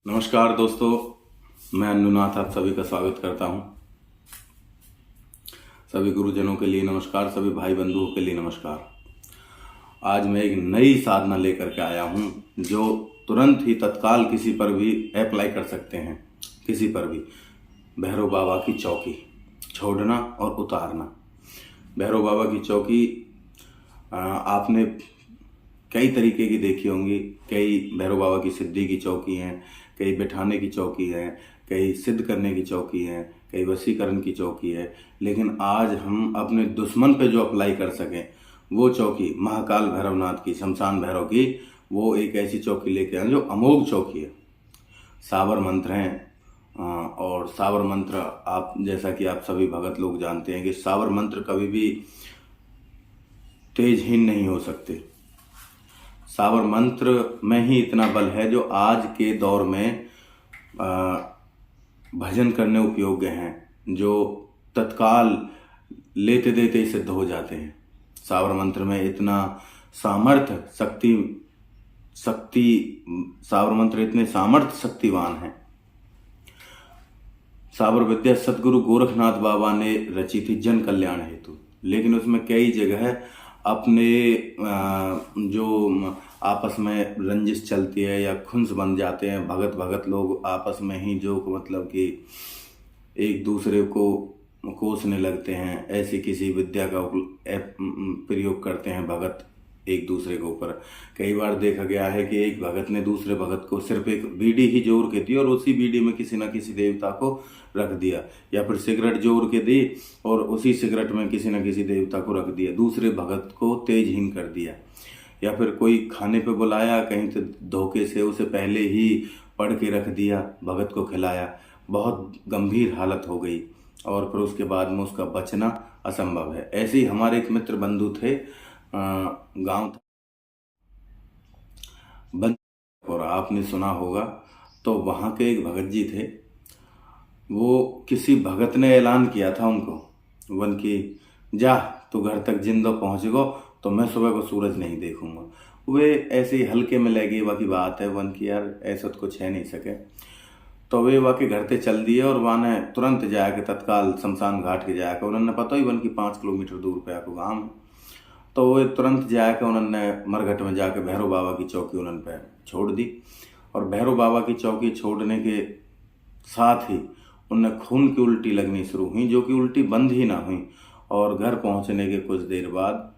नमस्कार दोस्तों, मैं अन्नूनाथ आप सभी का स्वागत करता हूं। सभी गुरुजनों के लिए नमस्कार, सभी भाई बंधुओं के लिए नमस्कार। आज मैं एक नई साधना लेकर के आया हूं जो तुरंत ही तत्काल किसी पर भी अप्लाई कर सकते हैं। किसी पर भी भैरव बाबा की चौकी छोड़ना और उतारना। भैरव बाबा की चौकी आपने कई तरीके की देखी होंगी। कई भैरव बाबा की सिद्धि की चौकी हैं, कई बैठाने की चौकी है, कई सिद्ध करने की चौकी है, कई वशीकरण की चौकी है। लेकिन आज हम अपने दुश्मन पे जो अप्लाई कर सकें वो चौकी महाकाल भैरवनाथ की, शमशान भैरव की, वो एक ऐसी चौकी लेके आए जो अमोघ चौकी है। सावर मंत्र हैं और सावर मंत्र आप जैसा कि आप सभी भगत लोग जानते हैं कि सावर मंत्र कभी भी तेजहीन नहीं हो सकते। सावर मंत्र में ही इतना बल है जो आज के दौर में भजन करने उपयोग्य हैं, जो तत्काल लेते देते ही सिद्ध हो जाते हैं। सावर मंत्र में इतना सामर्थ्य शक्ति सावर मंत्र इतने सामर्थ्य शक्तिवान हैं। सावर विद्या सदगुरु गोरखनाथ बाबा ने रची थी जन कल्याण हेतु, लेकिन उसमें कई जगह अपने जो आपस में रंजिश चलती है या खुंस बन जाते हैं भगत लोग आपस में ही, जो मतलब कि एक दूसरे को कोसने लगते हैं। ऐसी किसी विद्या का प्रयोग करते हैं भगत एक दूसरे के ऊपर। कई बार देखा गया है कि एक भगत ने दूसरे भगत को सिर्फ एक बीड़ी ही जोड़ के दी और उसी बीड़ी में किसी न किसी देवता को रख दिया, या फिर सिगरेट जोड़ के दी और उसी सिगरेट में किसी न किसी देवता को रख दिया, दूसरे भगत को तेजहीन कर दिया। या फिर कोई खाने पे बुलाया, कहीं से धोखे से उसे पहले ही पढ़ के रख दिया, भगत को खिलाया, बहुत गंभीर हालत हो गई और फिर उसके बाद में उसका बचना असंभव है। ऐसे ही हमारे एक मित्र बंधु थे, गांव था बंद, और आपने सुना होगा तो वहाँ के एक भगत जी थे। वो किसी भगत ने ऐलान किया था उनको, वन की जा तू घर तक जिंदा पहुँच गो तो मैं सुबह को सूरज नहीं देखूंगा। वे ऐसे ही हल्के में लगी बाकी बात है वन की, यार ऐसा तो कुछ है नहीं सके। तो वे वहाँ के घर से चल दिए और वहाँ ने तुरंत जाके तत्काल शमशान घाट के जाकर, उन्होंने पता ही वन की 5 किलोमीटर दूर पे आपको गाँव, तो वो तुरंत जाकर उन्होंने मरघट में जाकर भैरव बाबा की चौकी उन्होंने पे छोड़ दी। और भैरव बाबा की चौकी छोड़ने के साथ ही उन्हें खून की उल्टी लगनी शुरू हुई, जो कि उल्टी बंद ही ना हुई, और घर पहुंचने के कुछ देर बाद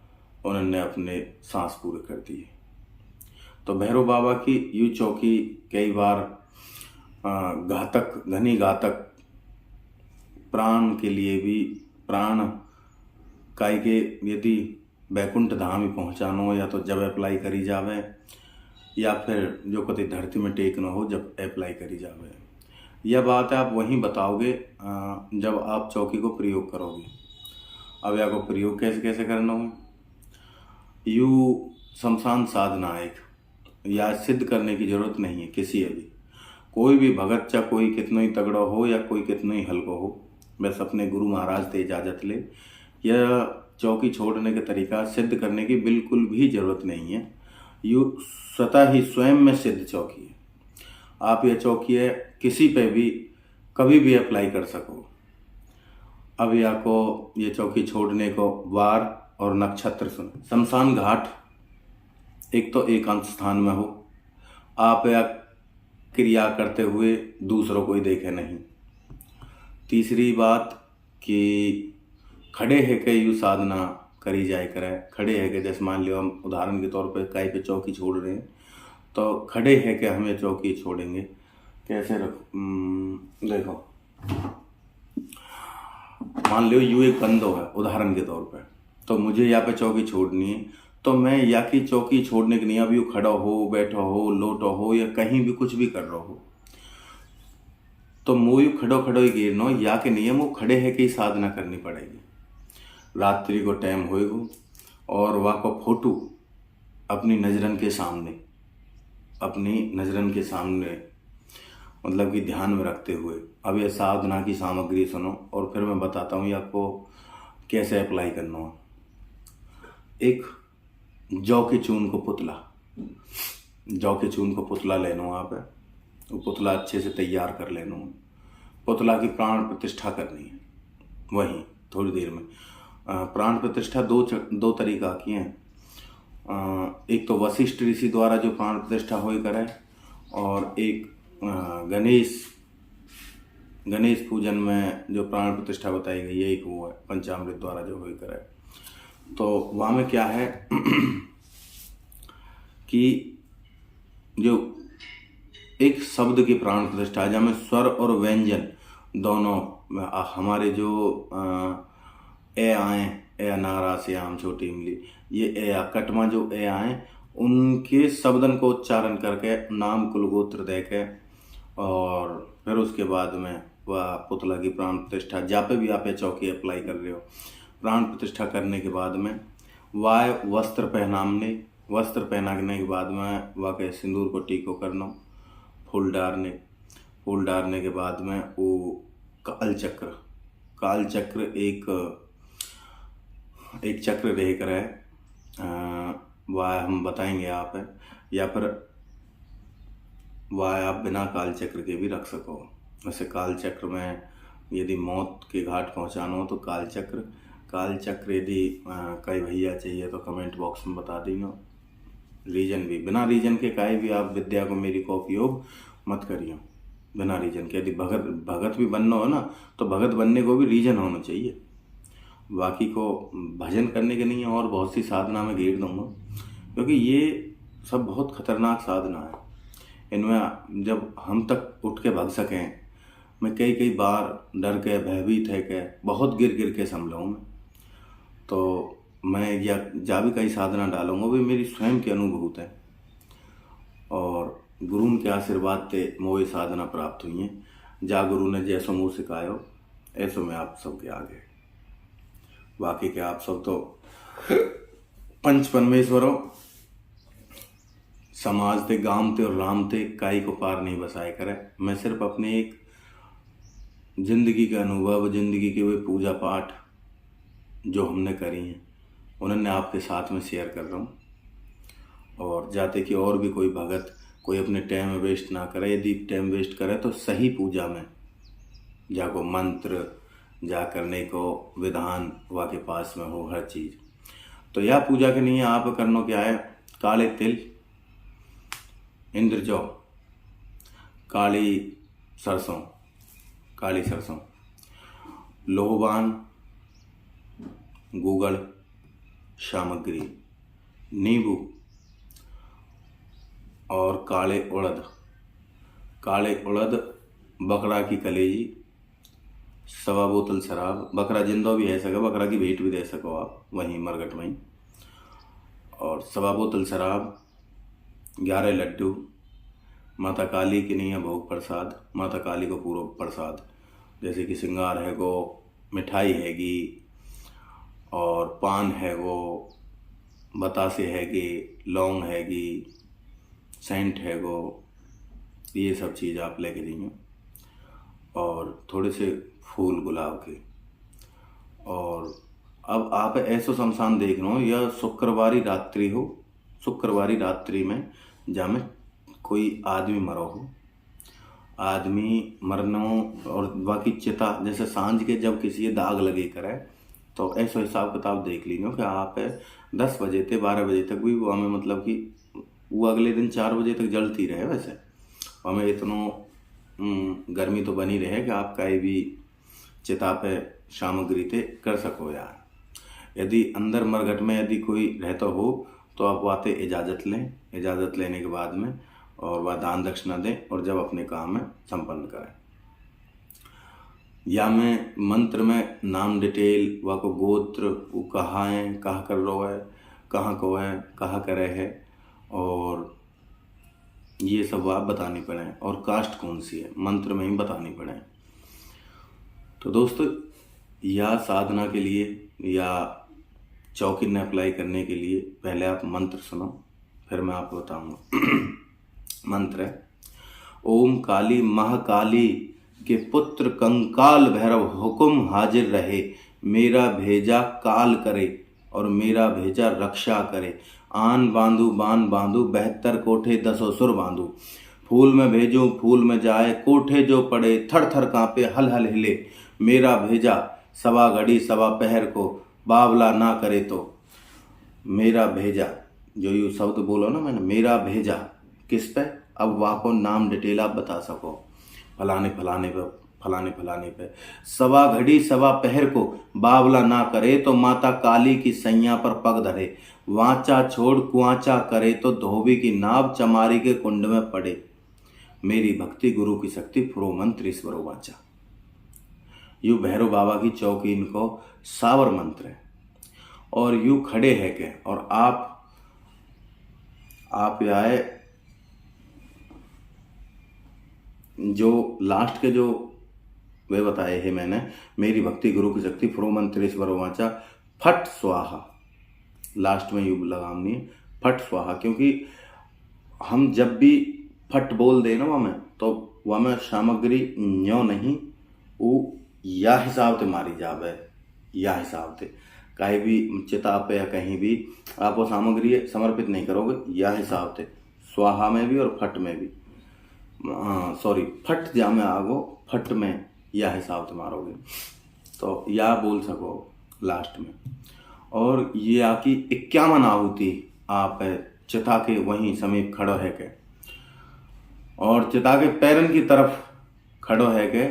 उन्होंने अपने सांस पूरे कर दिए। तो भैरव बाबा की यूँ चौकी कई बार घनी घातक प्राण के लिए भी, प्राण काय के यदि बैकुंठ धाम ही पहुँचानो या तो जब अप्लाई करी जावे, या फिर जो कभी धरती में टेकना हो जब अप्लाई करी जावे। यह बात आप वहीं बताओगे जब आप चौकी को प्रयोग करोगे। अब या को प्रयोग कैसे कैसे करना हो, यू शमशान साधना एक या सिद्ध करने की जरूरत नहीं है किसी अभी। कोई भी भगत चाहे कोई कितना ही तगड़ा हो या कोई कितना ही हल्का हो, बस अपने गुरु महाराज से इजाज़त ले। यह चौकी छोड़ने का तरीका सिद्ध करने की बिल्कुल भी ज़रूरत नहीं है, यू स्वतः ही स्वयं में सिद्ध चौकी है। आप यह चौकी है किसी पे भी कभी भी अप्लाई कर सको। अब या को ये चौकी छोड़ने को वार और नक्षत्र सुन। शमशान घाट एक तो एकांत स्थान में हो, आप या क्रिया करते हुए दूसरों को ही देखे नहीं। तीसरी बात कि खड़े है के यू साधना करी जाए करे। खड़े है के जैसे मान लो हम उदाहरण के तौर पे कहीं पे चौकी छोड़ रहे हैं, तो खड़े है के हमें चौकी छोड़ेंगे कैसे देखो, मान लो यू एक बंदो है उदाहरण के तौर पे, तो मुझे यहाँ पे चौकी छोड़नी है, तो मैं या की चौकी छोड़ने के लिए अब यू खड़ा हो, बैठा हो, लोटो हो या कहीं भी कुछ भी कर रहा हो, तो मुँह खड़ो ही गिरना या के नियम वो खड़े है कि साधना करनी पड़ेगी। रात्रि को टाइम होएगो और वहाँ को फोटो अपनी नजरन के सामने मतलब कि ध्यान में रखते हुए अब यह साधना की सामग्री सुनो और फिर मैं बताता हूँ आपको कैसे अप्लाई करना हो। एक जौ के चून को पुतला लेना वहाँ पे, वो पुतला अच्छे से तैयार कर लेना है, पुतला की प्राण प्रतिष्ठा करनी है वहीं थोड़ी देर में। प्राण प्रतिष्ठा दो तरीका की हैं। एक तो वशिष्ठ ऋषि द्वारा जो प्राण प्रतिष्ठा होई करे, और एक गणेश पूजन में जो प्राण प्रतिष्ठा बताई गई है, एक वो है पंचामृत द्वारा जो होई करे। तो वहाँ में क्या है कि जो एक शब्द की प्राण प्रतिष्ठा, जहाँ में स्वर और व्यंजन दोनों हमारे जो ए आए, ए अनारा से आम छोटी इमली, ये ए आ कटमा जो ए आए, उनके शब्दन को उच्चारण करके नाम कुल गोत्र दे के, और फिर उसके बाद में वह पुतला की प्राण प्रतिष्ठा, जहाँ पे भी आप ये चौकी अप्लाई कर रहे हो, प्राण प्रतिष्ठा करने के बाद में वाय वस्त्र पहनाने के बाद में वह के सिंदूर को टीको करना, फूल डालने के बाद में वो काल चक्र एक चक्र रहकर है, वह हम बताएंगे आप है, या फिर वह आप बिना काल चक्र के भी रख सको। वैसे काल चक्र में यदि मौत के घाट पहुंचाना हो तो काल चक्र यदि कई भैया चाहिए तो कमेंट बॉक्स में बता देना। रीजन भी बिना रीजन के काई भी आप विद्या को मेरी को उपयोग मत करिए बिना रीजन के। यदि भगत भी बनना हो ना, तो भगत बनने को भी रीजन होना चाहिए, बाकी को भजन करने के नहीं है। और बहुत सी साधना में घेर दूंगा, क्योंकि ये सब बहुत खतरनाक साधना है। इनमें जब हम तक उठ के भाग सकें, मैं कई बार डर के भयभीत है के बहुत गिर के संभला हूँ मैं, तो मैं या जा भी कई साधना डालूंगा, भी मेरी स्वयं की अनुभूत है, और गुरु के आशीर्वाद से मोए साधना प्राप्त हुई है। जा गुरु ने जैसो मुँह सिखायो ऐसो मैं आप सबके आगे। बाकी के आप सब तो पंच परमेश्वरों, समाज ते गांव ते और राम ते काई को पार नहीं बसाए करे। मैं सिर्फ अपने एक जिंदगी का अनुभव, जिंदगी के वे पूजा पाठ जो हमने करी हैं, उन्होंने आपके साथ में शेयर कर रहा हूँ। और जाते कि और भी कोई भगत कोई अपने टाइम वेस्ट ना करे, यदि टाइम वेस्ट करे तो सही पूजा में जाको मंत्र जा करने को विधान वहाँ के पास में हो हर चीज़। तो यह पूजा के नहीं है, आप करना क्या है, काले तिल, इंद्रजौ, काली सरसों, लोहबान, गूगल सामग्री, नींबू और काले उड़द, बकरा की कलेजी, सवा बोतल शराब, बकरा जिंदा भी है सके, बकरा की भेंट भी दे सको आप वहीं मरघट में, और सवा बोतल शराब, 11 लड्डू, माता काली की नहीं है भोग प्रसाद, माता काली को पूरा प्रसाद, जैसे कि श्रृंगार है गो, मिठाई हैगी, और पान है वो, बतासे हैगी, लौंग हैगी, सेंट है गो, ये सब चीज़ आप लेके देंगे, और थोड़े से फूल गुलाब के। और अब आप ऐसो शमशान देख रहे हो, यह शुक्रवारी रात्रि में जहाँ में कोई आदमी मरो हो, आदमी मरना हो, और बाकी चिता जैसे सांझ के जब किसी दाग लगे करे, तो ऐसा हिसाब किताब देख लीजिए कि आप 10 बजे से 12 बजे तक भी वो हमें, मतलब कि वो अगले दिन 4 बजे तक जलती रहे। वैसे हमें इतना गर्मी तो बनी रहे कि आप कहीं भी चिता पे सामग्री ते कर सको यार। यदि अंदर मरघट में यदि कोई रहता हो तो आप वाते इजाज़त लें, इजाज़त लेने के बाद में और वह दान दक्षिणा दें, और जब अपने काम में संपन्न करें। या में मंत्र में नाम डिटेल, वह को गोत्र, वो कहाँ है, कहाँ कर रो है, कहाँ को है, कहाँ करे है, और ये सब आप बतानी पड़े, और कास्ट कौन सी है मंत्र में ही बतानी पड़े। तो दोस्तों, या साधना के लिए या चौकी ने अप्लाई करने के लिए पहले आप मंत्र सुनो, फिर मैं आपको बताऊंगा। मंत्र है, ओम काली महाकाली के पुत्र कंकाल भैरव हुकुम हाजिर रहे, मेरा भेजा काल करे और मेरा भेजा रक्षा करे। आन बांधू बान बांधू 72 कोठे 10 सुर बांधू, फूल में भेजूं फूल में जाए, कोठे जो पड़े थर थर कांपे, हल हल हिले। मेरा भेजा सवा घड़ी सवा पहर को, बावला ना करे तो। मेरा भेजा, जो यू शब्द बोलो ना मैंने, मेरा भेजा किस पे, अब वहाँ को नाम डिटेल आप बता सको, फलाने फलाने पे, फलाने फलाने पे। सवा घड़ी सवा पहर को, बावला ना करे तो माता काली की सैया पर पग धरे। वाचा छोड़ कुआचा करे तो धोबी की नाव चमारी के कुंड में पड़े। मेरी भक्ति गुरु की शक्ति फुरो मंत्र ईश्वरो वाचा। यू भैरव बाबा की चौकी इनको सावर मंत्र है। और यू खड़े है के, और आप आए जो लास्ट के जो वे बताए हैं मैंने, मेरी भक्ति गुरु की शक्ति फुरो मंत्रेश्वर वाचा, फट स्वाहा। लास्ट में यू लगानी है फट स्वाहा, क्योंकि हम जब भी फट बोल दे ना वहाँ में, तो वहाँ में सामग्री न्यो नहीं, वो या हिसाब से मारी जावे, या हिसाब से कहीं भी चिता पे या कहीं भी आप वो सामग्री समर्पित नहीं करोगे, या हिसाब से स्वाहा में भी और फट में भी, सॉरी फट जा में आगो, फट में या हिसाब से मारोगे तो या बोल सको लास्ट में। और ये आकी 51 आहुति आप चिता के वहीं समीप खड़ो है के, और चिता के पैरन की तरफ खड़ो है के,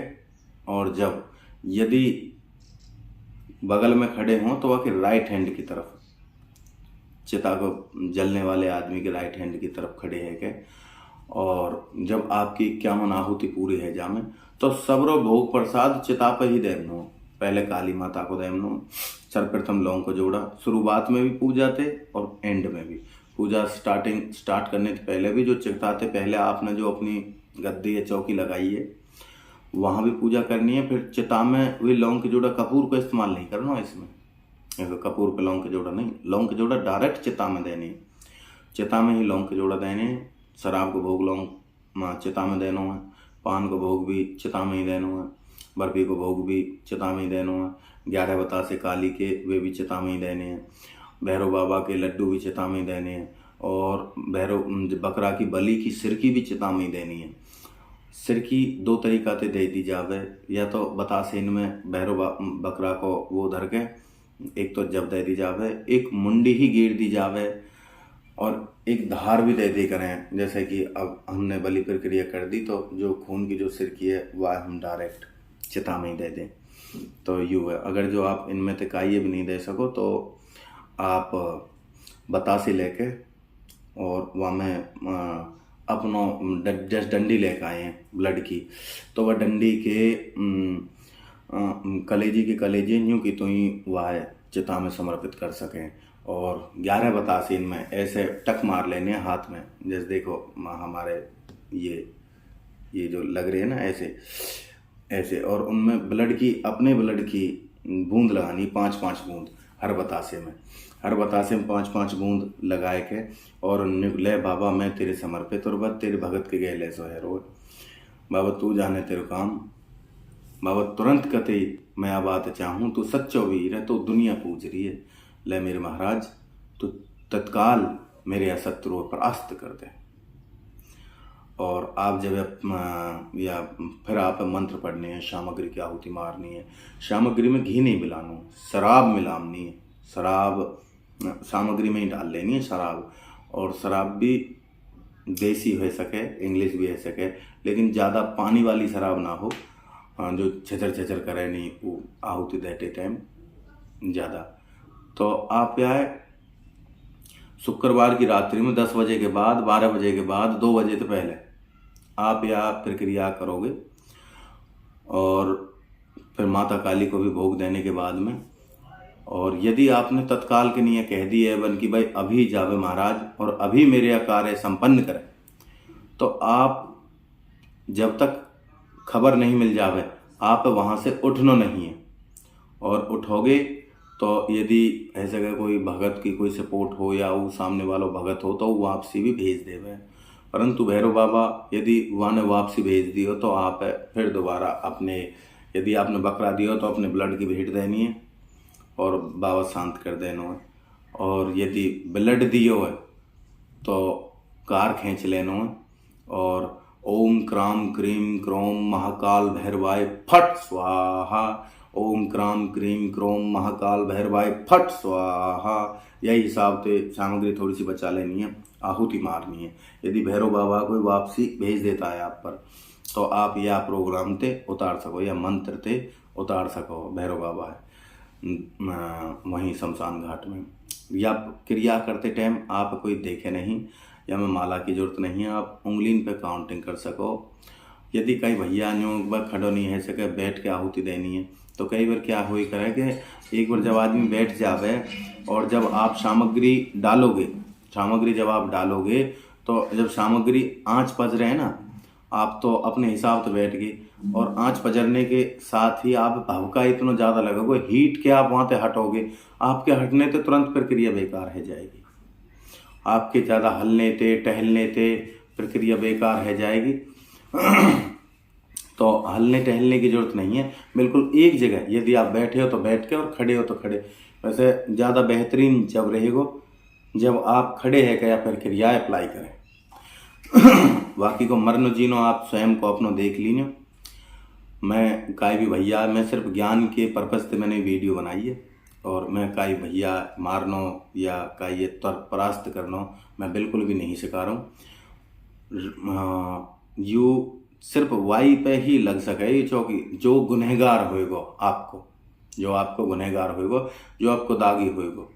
और जब यदि बगल में खड़े हों तो वह के राइट हैंड की तरफ, चिता को जलने वाले आदमी के राइट हैंड की तरफ खड़े है के। और जब आपकी 51 आहुति पूरी है जामे, तो सबरो भोग प्रसाद चिता पर ही देनो। पहले काली माता को देनो, सर्वप्रथम लौंग को जोड़ा, शुरुआत में भी पूजा थे और एंड में भी पूजा। स्टार्ट करने से पहले भी जो चिता थे, पहले आपने जो अपनी गद्दी या चौकी लगाई है वहाँ भी पूजा करनी है। फिर चिता में भी लौंग के जोड़ा, कपूर को इस्तेमाल नहीं करना इसमें, तो कपूर पे लौंग के जोड़ा नहीं, लौंग के जोड़ा डायरेक्ट चिता में देनी है, चिता में ही लौंग के जोड़ा देने हैं। शराब को भोग लौंग चिता में देना है, पान को भोग भी चिता में ही देना है, बर्फी को भोग भी चिता में ही देना है, 11 बतासे काली के वे भी चिता में ही देने हैं, भैरव बाबा के लड्डू भी चिता में ही देने हैं, और भैरव बकरा की बलि की सिरकी भी चिता में ही देनी है। सिरकी 2 तरीका से दे दी जावे, या तो बतासे इनमें भैरव बकरा को वो धर के एक तो जब दे दी जावे, एक मुंडी ही गिर दी जावे, और एक धार भी दे दी करें। जैसे कि अब हमने बलि प्रक्रिया कर दी तो जो खून की जो सिरकी है वह हम डायरेक्ट चिता में ही दे दें, तो यूँ है। अगर जो आप इनमें से काई भी नहीं दे सको तो आप बतासे लेके और वहाँ में अपनो जस्ट डंडी लेकर आए हैं ब्लड की, तो वह डंडी के कलेजी के कलेजे यूँ की तो ही वह चिता में समर्पित कर सकें। और 11 बतासे इनमें ऐसे टक मार लेने हैं हाथ में, जैसे देखो हमारे ये जो लग रहे हैं ना ऐसे ऐसे, और उनमें ब्लड की, अपने ब्लड की बूंद लगानी 5-5 बूंद हर बतासे में, हर बतासे में 5-5 बूंद लगाए के, और ले बाबा मैं तेरे समर्पित, और बस तेरे भगत के गए ले सो है रोज, बाबा तू जाने तेरे काम, बाबा तुरंत कते मैं आ बात चाहूँ, तू सच्चो वीर है तो दुनिया पूज रही है, ले मेरे महाराज तो तत्काल मेरे असत्रुओं पर अस्त्र कर दे। और आप जब या फिर आप मंत्र पढ़ने हैं, सामग्री की आहुति मारनी है, सामग्री में घी नहीं मिलाना, शराब मिलानी है, शराब सामग्री में ही डाल लेनी है शराब, और शराब भी देसी हो सके, इंग्लिश भी हो सके, लेकिन ज़्यादा पानी वाली शराब ना हो, जो छचर करे नहीं वो आहुति देते टाइम ज़्यादा। तो आप आए शुक्रवार की रात्रि में 10 बजे के बाद, 12 बजे के बाद, 2 बजे से पहले आप यह प्रक्रिया करोगे, और फिर माता काली को भी भोग देने के बाद में। और यदि आपने तत्काल के लिए कह दी है बन कि भाई अभी जावे महाराज और अभी मेरे कार्य संपन्न करें, तो आप जब तक खबर नहीं मिल जावे आप वहाँ से उठना नहीं है। और उठोगे तो यदि ऐसे अगर कोई भगत की कोई सपोर्ट हो या वो सामने वाला भगत हो तो वो वापसी भी भेज देवे, परंतु भैरव बाबा यदि वहाँ ने वापसी भेज दी हो तो आप फिर दोबारा अपने, यदि आपने बकरा दिया हो तो अपने ब्लड की भेंट देनी है और बाबा शांत कर देना है, और यदि ब्लड दियो है तो कार खींच लेना है और ओम क्राम क्रीम क्रोम महाकाल भैरवाय फट स्वाहा। ओम क्राम क्रीम क्रोम महाकाल भैरवाय फट स्वाहा। यही हिसाब से सामग्री थोड़ी सी बचा लेनी है, आहुति मारनी है। यदि भैरव बाबा कोई वापसी भेज देता है आप पर, तो आप यह प्रोग्राम ते उतार सको या मंत्र ते उतार सको। भैरव बाबा है वहीं शमशान घाट में। या क्रिया करते टाइम आप कोई देखे नहीं, या में माला की जरूरत नहीं है, आप उंगलीन पे काउंटिंग कर सको। यदि कई भैया न्यू खड़ो नहीं है सके, बैठ के आहुति देनी है, तो कई बार क्या हुई करे कि एक बार जब आदमी बैठ जावे और जब आप सामग्री डालोगे, सामग्री जब आप डालोगे तो जब सामग्री आँच पज रहे हैं ना, आप तो अपने हिसाब से बैठ गए और आँच पजरने के साथ ही आप भवका इतना ज़्यादा लगोगे, हीट के आप वहाँ से हटोगे, आपके हटने से तुरंत प्रक्रिया बेकार है जाएगी। आपके ज़्यादा हलने थे टहलने थे प्रक्रिया बेकार है जाएगी। तो हलने टहलने की जरूरत नहीं है, बिल्कुल एक जगह। यदि आप बैठे हो तो बैठ के और खड़े हो तो खड़े। वैसे ज़्यादा बेहतरीन जब रहेगा जब आप खड़े है क्या प्रक्रिया अप्लाई करें। बाकी को मरनो जीनो आप स्वयं को अपनो देख लीजिए। मैं काई भी भैया, मैं सिर्फ ज्ञान के पर्पज से मैंने वीडियो बनाई है, और मैं काई भैया मारनो या काई ये परास्त करनो मैं बिल्कुल भी नहीं सिखा रहा हूँ। यू सिर्फ वाई पे ही लग सके, चौकी जो गुनहगार होएगो आपको, जो आपको गुनहगार होएगो, जो आपको दागी होएगो,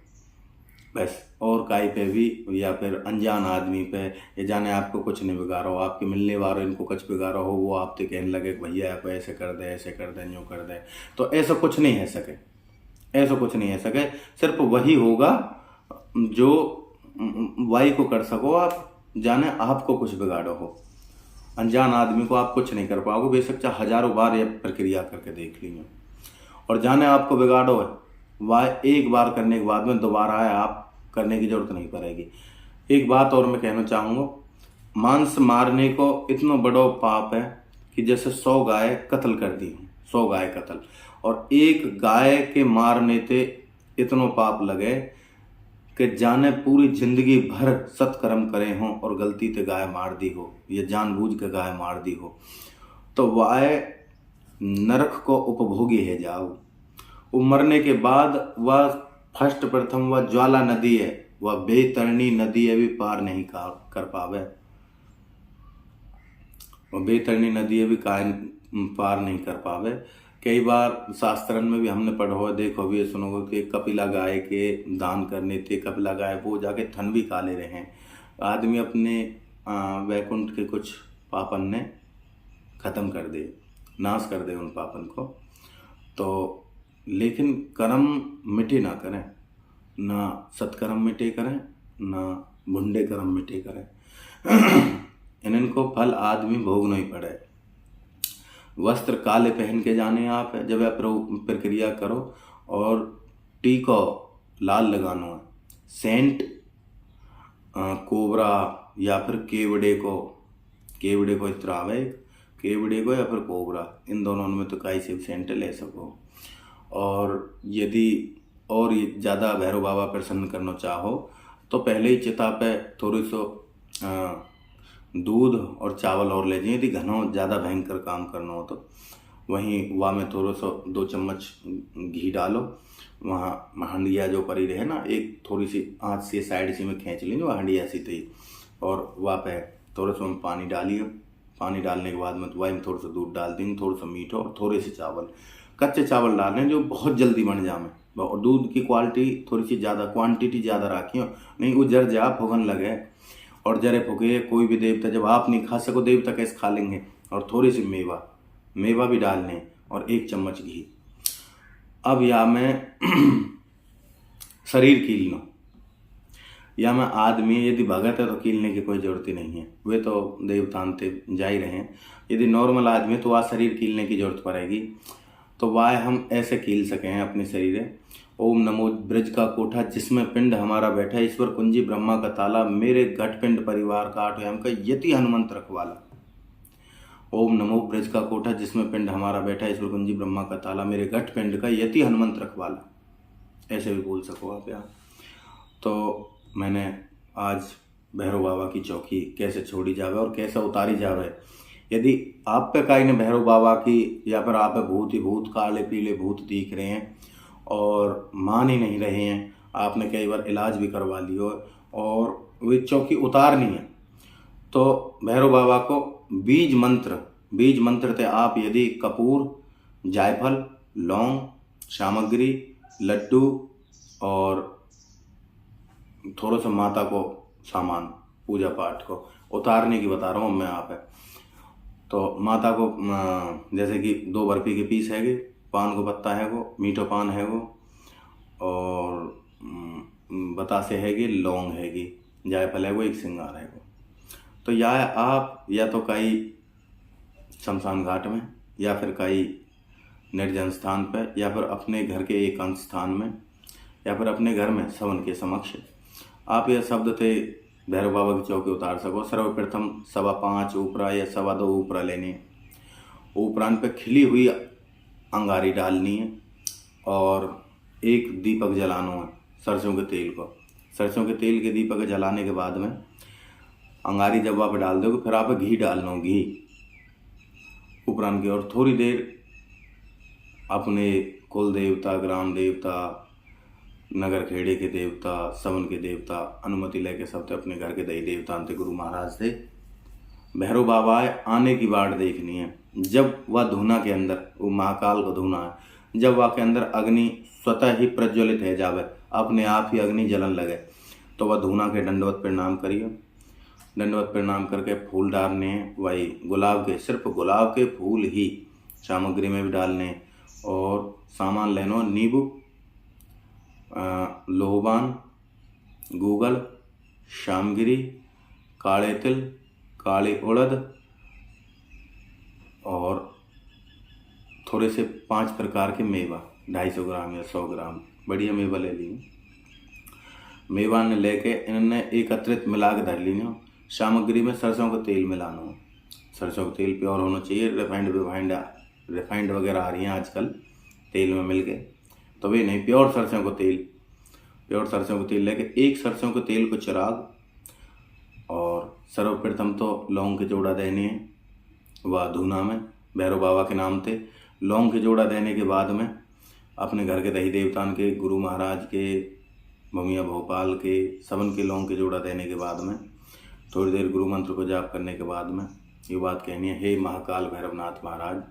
बस। और काई पे भी या फिर अनजान आदमी पे, ये जाने आपको कुछ नहीं बिगाड़ो, आपके मिलने वालों इनको कुछ बिगाड़ो हो, वो आपसे कहने लगे कि भैया आप ऐसे कर दे, ऐसे कर दे, यूँ कर दे, तो ऐसा कुछ नहीं है सके, ऐसा कुछ नहीं है सके। सिर्फ वही होगा जो वाई को कर सको आप, जाने आपको कुछ बिगाड़ो हो। अनजान आदमी को आप कुछ नहीं कर पाओगे, बेशक चाहे हजारों बार ये प्रक्रिया करके देख लीजिए। और जाने आपको बिगाड़ो है, वह एक बार करने के बाद में दोबारा है आप करने की जरूरत नहीं पड़ेगी। एक बात और मैं कहना चाहूँगा, मांस मारने को इतना बड़ा पाप है कि जैसे 100 गाय कत्ल कर दी, 100 गाय कत्ल, और एक गाय के मारने से इतना पाप लगे कि जाने पूरी जिंदगी भर सत्कर्म करे हों और गलती से गाय मार दी हो या जानबूझ के गाय मार दी हो, तो वह नरक को उपभोगी है जाओ। वो मरने के बाद वह फर्स्ट प्रथम वह ज्वाला नदी है, वह बेतरणी नदी है भी पार नहीं कर पावे, वह बेतरणी नदी है भी पार नहीं कर पावे। कई बार शास्त्रन में भी हमने पढ़ो है, देखो भी सुनोगे कि कपिला गाय के दान करने थे, कपिला गाय वो जाके थन भी खा ले रहे हैं। आदमी अपने वैकुंठ के कुछ पापन ने खत्म कर दे, नाश कर दे उन पापन को। तो लेकिन कर्म मिटे ना करें, ना सत्कर्म मिटे करें, ना भुंडे कर्म मिटे करें। इनको फल आदमी भोगना ही पड़े। वस्त्र काले पहन के जाने आप जब आप प्रक्रिया करो, और टीको लाल लगाना है, सेंट कोबरा या फिर केवड़े को इस तरह आवे, केवड़े को या फिर कोबरा, इन दोनों में तो कई से सेंट ले सको। और यदि और ज़्यादा भैरव बाबा प्रसन्न करना चाहो तो पहले ही चिता पे थोड़ी सो दूध और चावल और ले जाइए। यदि घना ज़्यादा भयंकर काम करना हो तो वहीं वहाँ में थोड़ा सा 2 चम्मच घी डालो, वहाँ हंडिया जो पड़ी रहे ना, एक थोड़ी सी हाथ से साइड से में खींच लीजिए वह हंडिया सी थी, और वहाँ पे थोड़ा सा पानी डालिए। पानी डालने के बाद में वही में थोड़ा सा दूध डाल देंगे, थोड़ा सा मीठा और थोड़े से चावल, कच्चे चावल डालने जो बहुत जल्दी बन जाए। और दूध की क्वालिटी थोड़ी सी ज़्यादा, क्वांटिटी ज़्यादा रखियो, नहीं वो जर जा फुगन लगे, और जरे फुके कोई भी देवता जब आप नहीं खा सको देवता कैसे खा लेंगे। और थोड़ी सी मेवा भी डालने और 1 चम्मच घी। अब या मैं शरीर कीलना, या मैं आदमी यदि भगत है तो कीलने की कोई जरूरत ही नहीं है, वे तो देवतांते जा ही रहे हैं। यदि नॉर्मल आदमी तो वह शरीर कीलने की जरूरत पड़ेगी, तो वह हम ऐसे कील सकें अपने शरीर। ओम नमो ब्रज का कोठा जिसमें पिंड हमारा बैठा, ईश्वर कुंजी ब्रह्मा का ताला, मेरे घट पिंड परिवार का 8 हम का यति हनुमंत रखवाला। ओम नमो ब्रज का कोठा जिसमें पिंड हमारा बैठा, ईश्वर कुंजी ब्रह्मा का ताला, मेरे घट पिंड का यति हनुमंत रखवाला, ऐसे भी बोल सको आप यहाँ। तो मैंने आज भैरव बाबा की चौकी कैसे छोड़ी जावे और कैसे उतारी जावे। यदि आप पे काई ने भैरव बाबा की या फिर आप पे भूत ही भूत, काले पीले भूत दिख रहे हैं और मान ही नहीं रहे हैं, आपने कई बार इलाज भी करवा लियो और वे चौकी उतारनी है, तो भैरव बाबा को बीज मंत्र थे आप यदि कपूर, जायफल, लौंग, सामग्री, लड्डू और थोड़ा सा माता को सामान पूजा पाठ को उतारने की बता रहा हूँ मैं आप है। तो माता को जैसे कि 2 बर्फी के पीस हैगे, पान को पत्ता है वो, मीठो पान है वो, और बतासे हैगी, लौंग हैगी, जायफल है वो, एक सिंगार है वो। तो या आप या तो कई शमशान घाट में या फिर कई निर्जन स्थान पर या फिर अपने घर के एकांत स्थान में या फिर अपने घर में सवन के समक्ष आप यह शब्द थे भैरव बाबा की चौकी उतार सको। सर्वप्रथम 5.25 ऊपरा या 2.25 ऊपरा लेनी है, ऊपरान पे खिली हुई अंगारी डालनी है और एक दीपक जलाना है सरसों के तेल को। सरसों के तेल के दीपक जलाने के बाद में अंगारी जब आप डाल दोगे फिर आप घी डालना, घी उपरान की, और थोड़ी देर अपने कुल देवता, ग्राम देवता, नगर खेड़े के देवता, सवन के देवता अनुमति लेके सबसे अपने घर के दही देवता अंत गुरु महाराज से भैरव बाबा आने की बाट देखनी है। जब वह धूना के अंदर, वो महाकाल का धूना है, जब वह के अंदर अग्नि स्वतः ही प्रज्वलित है जावे, अपने आप ही अग्नि जलन लगे, तो वह धूना के दंडवत प्रणाम करिए। दंडवत प्रणाम करके फूल डालने हैं, वही गुलाब के, सिर्फ गुलाब के फूल ही सामग्री में भी डालने, और सामान लेनो नींबू, लोहबान, गूगल, शामगिरी, काले तिल, काली उड़द और थोड़े से 5 प्रकार के मेवा, 250 ग्राम या 100 ग्राम बढ़िया मेवा ले ली। मेवा ने लेके इन्हें एकत्रित मिला के धर लीना। सामग्री में सरसों का तेल मिलाना, सरसों का तेल प्योर होना चाहिए, रिफाइंड वगैरह आ रही हैं आजकल तेल में मिल के, तो वे नहीं, प्योर सरसों का तेल लेके एक सरसों के तेल को चिराग, और सर्वप्रथम तो लौंग के जोड़ा देने हैं वह धूना में भैरव बाबा के नाम थे। लौंग के जोड़ा देने के बाद में अपने घर के दही देवतान के, गुरु महाराज के, भूमिया भोपाल के, सबन के लौंग के जोड़ा देने के बाद में थोड़ी देर गुरु मंत्र को जाप करने के बाद में ये बात कहनी है, हे महाकाल भैरवनाथ महाराज,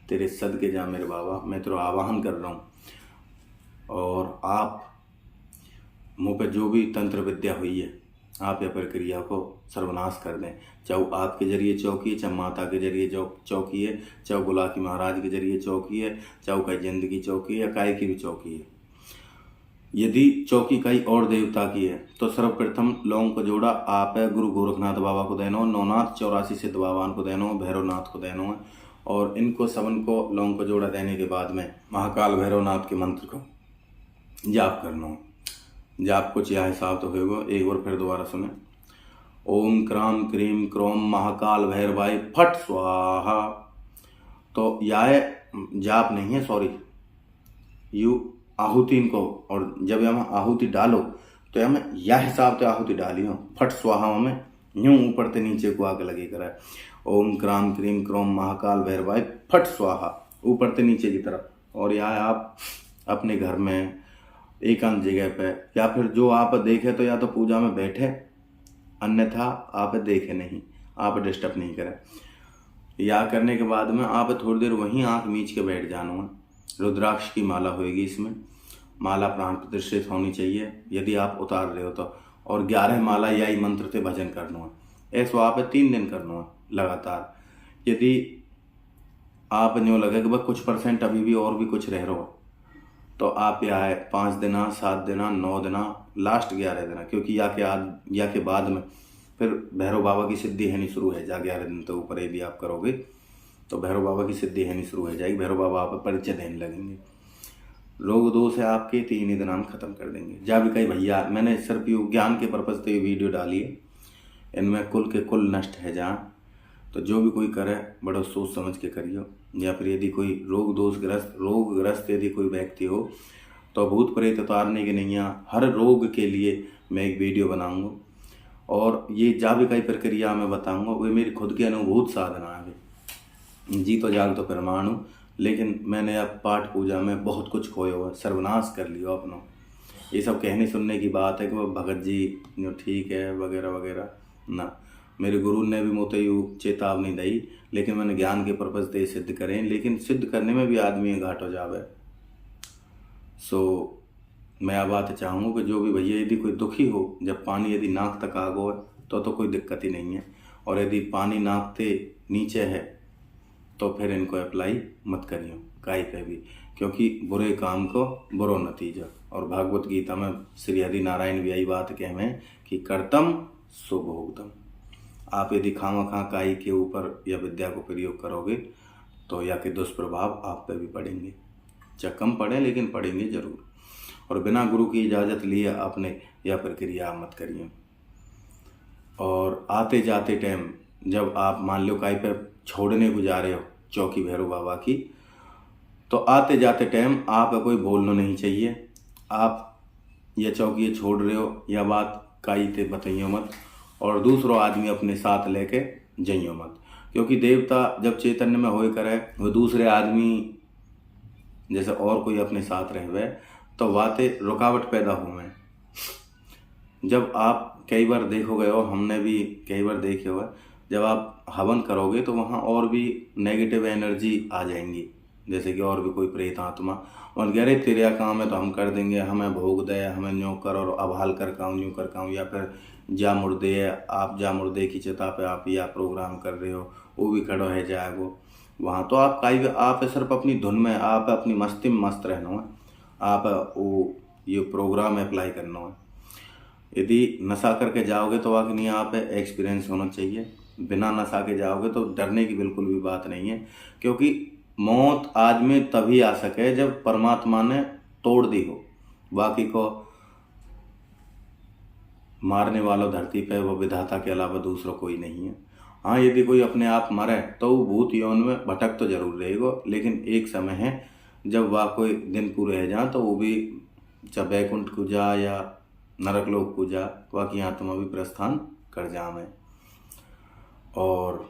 तेरे सदके जा मेरे बाबा, मैं तेरा आवाहन कर रहा हूँ और आप मुँह पे जो भी तंत्र विद्या हुई है आप यह प्रक्रिया को सर्वनाश कर दें। चाहे आपके जरिए चौकी है, चाहे माता के जरिए चौकी है, चाहे गुलाकी महाराज के जरिए चौकी है, चाहे कई जिंदगी चौकी है या काय की भी चौकी है। यदि चौकी कई और देवता की है तो सर्वप्रथम लौंग को जोड़ा आप है गुरु गोरखनाथ बाबा को देना, नौनाथ 84 सिद्ध बाबान को देना, भैरवनाथ को देना है, और इनको सबन को लौंग को जोड़ा देने के बाद में महाकाल भैरवनाथ के मंत्र को जाप करना है। जाप कुछ यह हिसाब तो होगा, एक बार फिर दोबारा सुने। ओम क्राम क्रीम क्रोम महाकाल भैरवाय फट स्वाहा। तो यह जाप नहीं है, सॉरी, यू आहुति इनको, और जब हम आहुति डालो तो हमें यह हिसाब से आहुति डाली हो, फट स्वाहा में यूं ऊपर से नीचे को आगे लगे करा है। ओम क्राम क्रीम क्रोम महाकाल भैरवाय फट स्वाहा, ऊपर से नीचे की तरफ। और यह आप अपने घर में एकांत जगह पे या फिर जो आप देखे तो या तो पूजा में बैठे, अन्यथा आप देखे नहीं, आप डिस्टर्ब नहीं करें। या करने के बाद में आप थोड़ी देर वहीं आंख मीच के बैठ जाना है। रुद्राक्ष की माला होएगी, इसमें माला प्राण प्रतिष्ठित होनी चाहिए यदि आप उतार रहे हो तो, और 11 माला यही मंत्र से भजन करना है। ऐसा आप 3 दिन करना है लगातार। यदि आप न्यू लगे कि बस कुछ % अभी भी और भी कुछ रह रहा हो तो आप यहाँ है 5 दिन, 7 दिन, 9 दिन, लास्ट 11 दिन, क्योंकि या के बाद में फिर भैरव बाबा की सिद्धि है नहीं शुरू है जा। 11 दिन तो ऊपर यदि आप करोगे तो भैरव बाबा की सिद्धि है नहीं शुरू हो जाएगी, भैरव बाबा आप परिचय देने लगेंगे। रोग दोष है आपके 3 ही दिन हम खत्म कर देंगे। जा भी कहीं भैया मैंने सिर्फ ज्ञान के पर्पज से ये वीडियो डाली है, इनमें कुल के कुल नष्ट है जहाँ, तो जो भी कोई करे बड़ा सोच समझ के करियो। या फिर यदि कोई रोगग्रस्त यदि कोई व्यक्ति हो तो भूत प्रेत उतारने की नहीं है, हर रोग के लिए मैं एक वीडियो बनाऊंगा और ये जा भी कई प्रक्रिया मैं बताऊंगा, वो मेरी खुद की अनुभूत साधना है। जी तो जाग तो परमाणु, लेकिन मैंने अब पाठ पूजा में बहुत कुछ खोया हुआ, सर्वनाश कर लिया अपना। ये सब कहने सुनने की बात है कि वो भगत जी जो ठीक है वगैरह वगैरह ना, मेरे गुरु ने भी मुझे यू चेतावनी दी, लेकिन मैंने ज्ञान के पर्पज से सिद्ध करें, लेकिन सिद्ध करने में भी आदमी घाट हो जावे। सो मैं अब बात चाहूँगा कि जो भी भैया यदि कोई दुखी हो, जब पानी यदि नाक तक आ गो तो कोई दिक्कत ही नहीं है, और यदि पानी नाक से नीचे है तो फिर इनको अप्लाई मत करियो काई पे भी, क्योंकि बुरे काम को बुरो नतीजा। और भागवत गीता में श्री हरि नारायण भी यही बात कहें कि कर्तम सो भोगतम। आप यदि खामखा काई के ऊपर या विद्या को प्रयोग करोगे तो या के दुष्प्रभाव आप पे भी पड़ेंगे, चाहे कम पड़े लेकिन पड़ेंगे जरूर। और बिना गुरु की इजाज़त लिए आपने यह प्रक्रिया मत करिए। और आते जाते टाइम जब आप मान लो काई पे छोड़ने को जा रहे हो चौकी भैरव बाबा की, तो आते जाते टाइम आप कोई बोलना नहीं चाहिए। आप ये चौकी छोड़ रहे हो यह बात काई ते बताइयो मत, और दूसरों आदमी अपने साथ लेके जाइयो मत, क्योंकि देवता जब चैतन्य में होए करे वो दूसरे आदमी जैसे और कोई अपने साथ रहे तो बातें रुकावट पैदा हुए। जब आप कई बार देखोगे, और हमने भी कई बार देखे हुए, जब आप हवन करोगे तो वहाँ और भी नेगेटिव एनर्जी आ जाएंगी, जैसे कि और भी कोई प्रेत आत्मा, और कह रहे तेरा काम है तो हम कर देंगे, हमें भोग दे, हमें न्यों कर और अभाल कर काऊँ यूँ कर काऊँ, या फिर जा मुर्दे है, आप जा मुर्दे की चिता पे आप या प्रोग्राम कर रहे हो, वो भी खड़ो है जाएगो वहाँ। तो आप सिर्फ अपनी धुन में, आप अपनी मस्ती में मस्त रहना है, आप वो ये प्रोग्राम अप्लाई करना है। यदि नशा करके जाओगे तो वाकई नहीं, आप एक्सपीरियंस होना चाहिए। बिना नशा के जाओगे तो डरने की बिल्कुल भी बात नहीं है, क्योंकि मौत आज में तभी आ सके जब परमात्मा ने तोड़ दी हो। बाकी को मारने वाला धरती पे वो विधाता के अलावा दूसरा कोई नहीं है। हाँ, यदि कोई अपने आप मरे तो वो भूत यौन में भटक तो जरूर रहेगा, लेकिन एक समय है जब वह कोई दिन पूरे रह जा तो वो भी चाहे बैकुंठ को जा या नरक लोक को जा, वह की आत्मा भी प्रस्थान कर जावे। और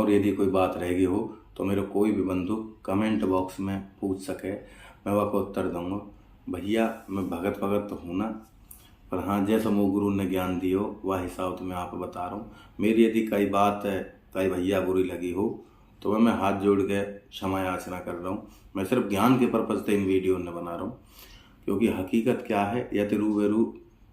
यदि कोई बात रह गई हो तो मेरे कोई भी बंधु कमेंट बॉक्स में पूछ सके, मैं वह को उत्तर दूंगा। भैया मैं भगत तो हूँ ना, पर हाँ जैसा मो गुरु ने ज्ञान दियो वह हिसाब तो मैं आप बता रहा हूँ। मेरी यदि कई बात है कई भैया बुरी लगी हो तो वह मैं हाथ जोड़ के क्षमा याचना कर रहा हूँ। मैं सिर्फ ज्ञान के पर्पज से इन वीडियो ने बना रहा हूँ, क्योंकि हकीकत क्या है या तो रूबरू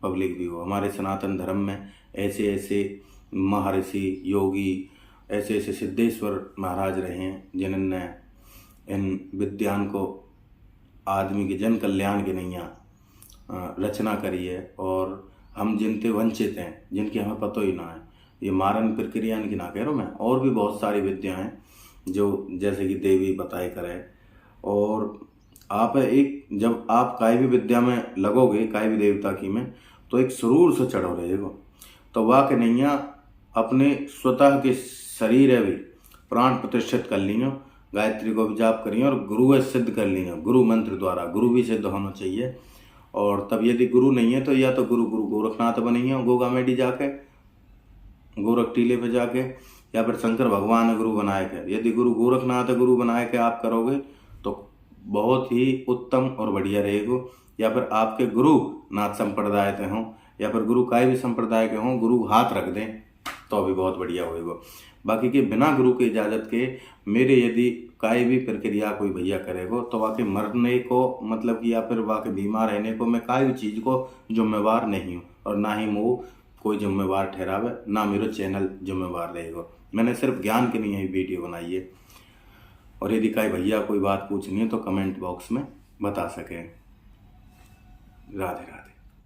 पब्लिक भी हो। हमारे सनातन धर्म में ऐसे ऐसे महर्षि योगी, ऐसे ऐसे सिद्धेश्वर महाराज रहे हैं जिन्होंने इन विद्यान को आदमी के जन कल्याण के नैया रचना करी है, और हम जिनते वंचित हैं, जिनकी हमें पता ही ना है। ये मारन प्रक्रिया की ना कह रहा हूँ मैं, और भी बहुत सारी विद्या हैं जो जैसे कि देवी बताए करे। और आप एक जब आप काई भी विद्या में लगोगे, काई भी देवता की में, तो एक सुरूर से चढ़ो रहेगा। तो वाह के नैया अपने स्वतः के शरीर है भी प्राण प्रतिष्ठित कर लियो, गायत्री को भी जाप करिए और गुरु सिद्ध कर लियो। गुरु मंत्र द्वारा गुरु भी सिद्ध होना चाहिए। और तब यदि गुरु नहीं है तो या तो गुरु गोरखनाथ बनिए गोगा मेडी जाके, गोरख टीले पे जाके, या फिर शंकर भगवान ने गुरु बनाए के। यदि गुरु गोरखनाथ गुरु बनाए के आप करोगे तो बहुत ही उत्तम और बढ़िया रहेगा। या फिर आपके गुरु नाथ संप्रदाय के हों या फिर गुरु काई भी संप्रदाय के हों, गुरु हाथ रख दें तो भी बहुत बढ़िया होएगा। बाकी के बिना गुरु की इजाज़त के मेरे यदि काई भी प्रक्रिया कोई भैया करेगो तो वाकई मरने को मतलब कि या फिर वाकई बीमार रहने को मैं काई भी चीज़ को जिम्मेवार नहीं हूँ, और ना ही वो कोई जिम्मेवार ठहरावे, ना मेरा चैनल जिम्मेवार रहेगा। मैंने सिर्फ ज्ञान के लिए ही वीडियो बनाई है। और यदि काई भैया कोई बात पूछनी है तो कमेंट बॉक्स में बता सकें। राधे राधे।